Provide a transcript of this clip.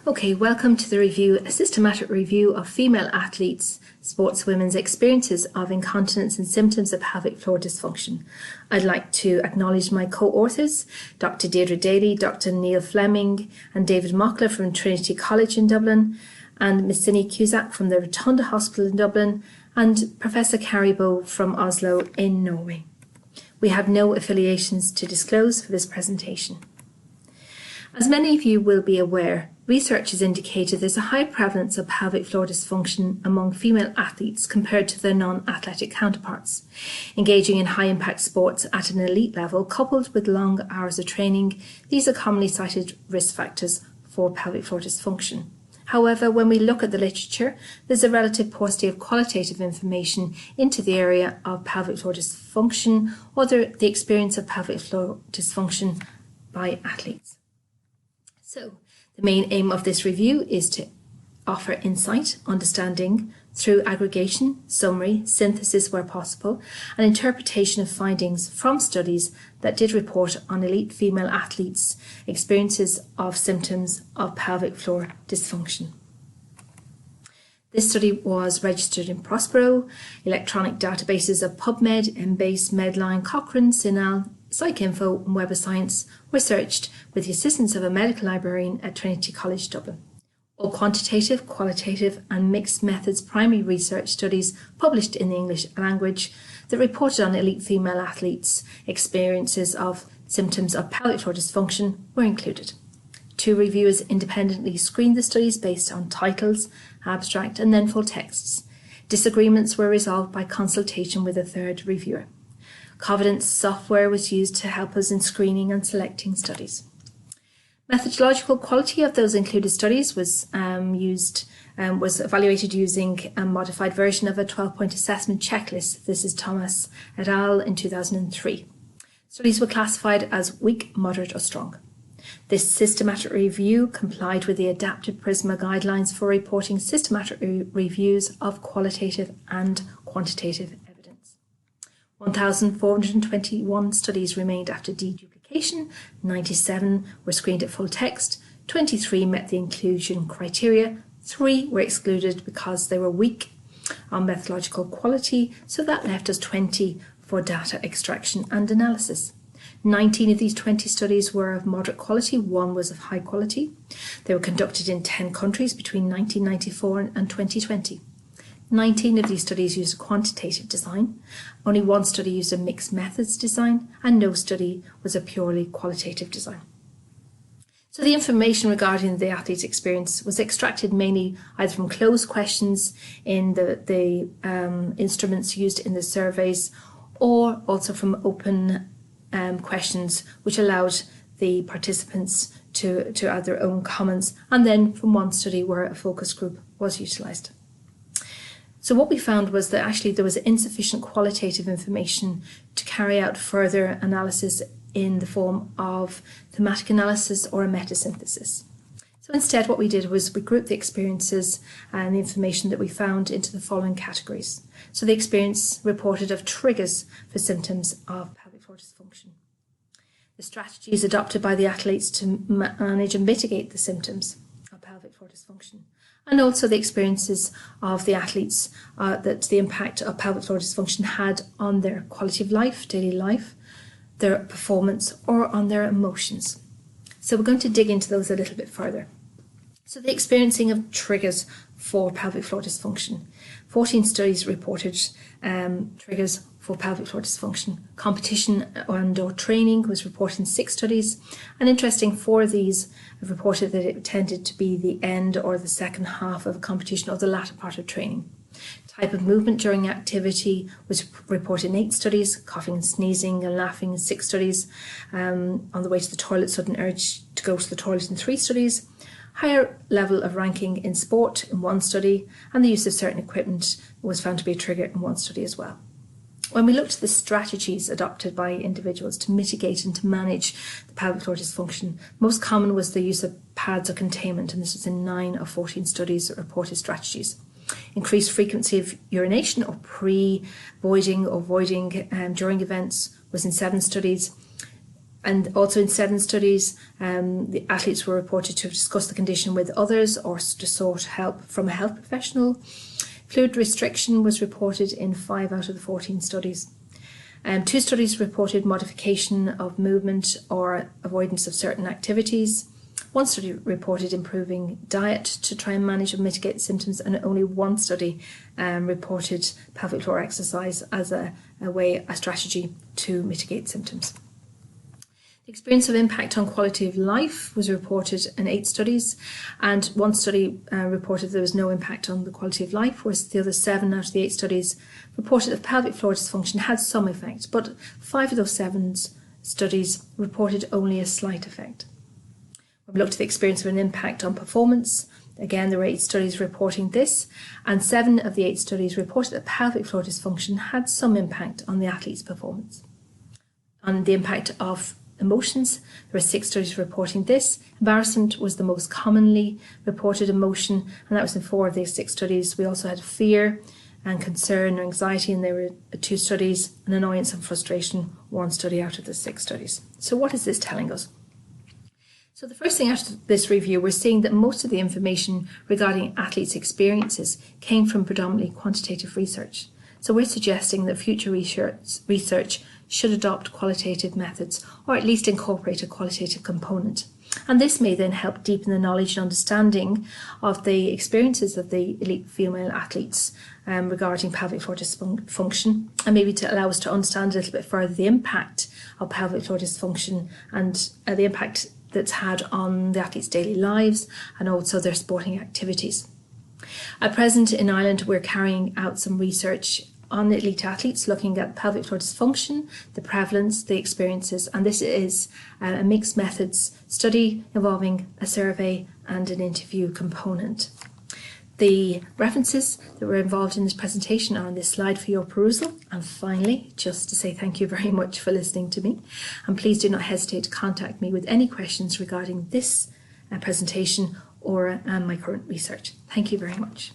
Okay, welcome to a systematic review of female athletes, sportswomen's experiences of incontinence and symptoms of pelvic floor dysfunction. I'd like to acknowledge my co-authors, Dr. Daly, Dr. Neil Fleming and David Mockler from Trinity College in Dublin, and Ms. Cusack from the Rotunda Hospital in Dublin, and Professor Carrie Bow from Oslo in Norway. We have no affiliations to disclose for this presentation. As many of you will be aware, research has indicated there's a high prevalence of pelvic floor dysfunction among female athletes compared to their non-athletic counterparts. Engaging in high-impact sports at an elite level, coupled with long hours of training, these are commonly cited risk factors for pelvic floor dysfunction. However, when we look at the literature, there's a relative paucity of qualitative information into the area of pelvic floor dysfunction or the experience of pelvic floor dysfunction by athletes. So, the main aim of this review is to offer insight, understanding, through aggregation, summary, synthesis where possible, and interpretation of findings from studies that did report on elite female athletes' experiences of symptoms of pelvic floor dysfunction. This study was registered in Prospero, electronic databases of PubMed, Embase, Medline, Cochrane, CINAHL, PsycInfo and Web of Science were searched with the assistance of a medical librarian at Trinity College, Dublin. All quantitative, qualitative and mixed methods primary research studies published in the English language that reported on elite female athletes' experiences of symptoms of pelvic floor dysfunction were included. 2 reviewers independently screened the studies based on titles, abstract and then full texts. Disagreements were resolved by consultation with a 3rd reviewer. Confidence software was used to help us in screening and selecting studies. Methodological quality of those included studies was evaluated using a modified version of a 12-point assessment checklist. This is Thomas et al. In 2003. Studies were classified as weak, moderate or strong. This systematic review complied with the adapted PRISMA guidelines for reporting systematic reviews of qualitative and quantitative evidence. 1,421 studies remained after deduplication, 97 were screened at full text, 23 met the inclusion criteria, 3 were excluded because they were weak on methodological quality, so that left us 20 for data extraction and analysis. 19 of these 20 studies were of moderate quality, 1 was of high quality. They were conducted in 10 countries between 1994 and 2020. 19 of these studies used a quantitative design, only 1 study used a mixed methods design, and no study was a purely qualitative design. So the information regarding the athlete's experience was extracted mainly either from closed questions in the instruments used in the surveys, or also from open questions which allowed the participants to add their own comments, and then from 1 study where a focus group was utilised. So what we found was that actually there was insufficient qualitative information to carry out further analysis in the form of thematic analysis or a metasynthesis. So instead what we did was we grouped the experiences and the information that we found into the following categories. So the experience reported of triggers for symptoms of pelvic floor dysfunction, the strategies adopted by the athletes to manage and mitigate the symptoms of pelvic floor dysfunction, and also the experiences of the athletes that the impact of pelvic floor dysfunction had on their quality of life, daily life, their performance, or on their emotions. So we're going to dig into those a little bit further. So the experiencing of triggers for pelvic floor dysfunction. 14 studies reported triggers for pelvic floor dysfunction. Competition and/or training was reported in 6 studies. And interesting, 4 of these have reported that it tended to be the end or the second half of a competition or the latter part of training. Type of movement during activity was reported in 8 studies, coughing and sneezing and laughing in 6 studies, on the way to the toilet, sudden urge to go to the toilet in 3 studies, higher level of ranking in sport in 1 study, and the use of certain equipment was found to be a trigger in 1 study as well. When we looked at the strategies adopted by individuals to mitigate and to manage the pelvic floor dysfunction, most common was the use of pads or containment, and this was in 9 of 14 studies that reported strategies. Increased frequency of urination or pre-voiding or voiding during events was in 7 studies. And also in 7 studies, the athletes were reported to have discussed the condition with others or to sought help from a health professional. Fluid restriction was reported in 5 out of the 14 studies. 2 studies reported modification of movement or avoidance of certain activities. 1 study reported improving diet to try and manage or mitigate symptoms, and only 1 study reported pelvic floor exercise as a strategy to mitigate symptoms. The experience of impact on quality of life was reported in 8 studies, and 1 study reported there was no impact on the quality of life, whereas the other 7 out of the 8 studies reported that pelvic floor dysfunction had some effect, but 5 of those 7 studies reported only a slight effect. When we looked at the experience of an impact on performance, again there were 8 studies reporting this, and 7 of the 8 studies reported that pelvic floor dysfunction had some impact on the athlete's performance. On the impact of emotions, there were 6 studies reporting this. Embarrassment was the most commonly reported emotion, and that was in 4 of these 6 studies. We also had fear and concern or anxiety, and there were 2 studies, and annoyance and frustration, 1 study out of the 6 studies. So what is this telling us? So the first thing after this review, we're seeing that most of the information regarding athletes' experiences came from predominantly quantitative research. So we're suggesting that future research should adopt qualitative methods, or at least incorporate a qualitative component. And this may then help deepen the knowledge and understanding of the experiences of the elite female athletes regarding pelvic floor dysfunction, and maybe to allow us to understand a little bit further the impact of pelvic floor dysfunction and the impact that's had on the athletes' daily lives and also their sporting activities. At present in Ireland, we're carrying out some research on elite athletes looking at pelvic floor dysfunction, the prevalence, the experiences, and this is a mixed methods study involving a survey and an interview component. The references that were involved in this presentation are on this slide for your perusal. And finally, just to say thank you very much for listening to me, and please do not hesitate to contact me with any questions regarding this presentation or my current research. Thank you very much.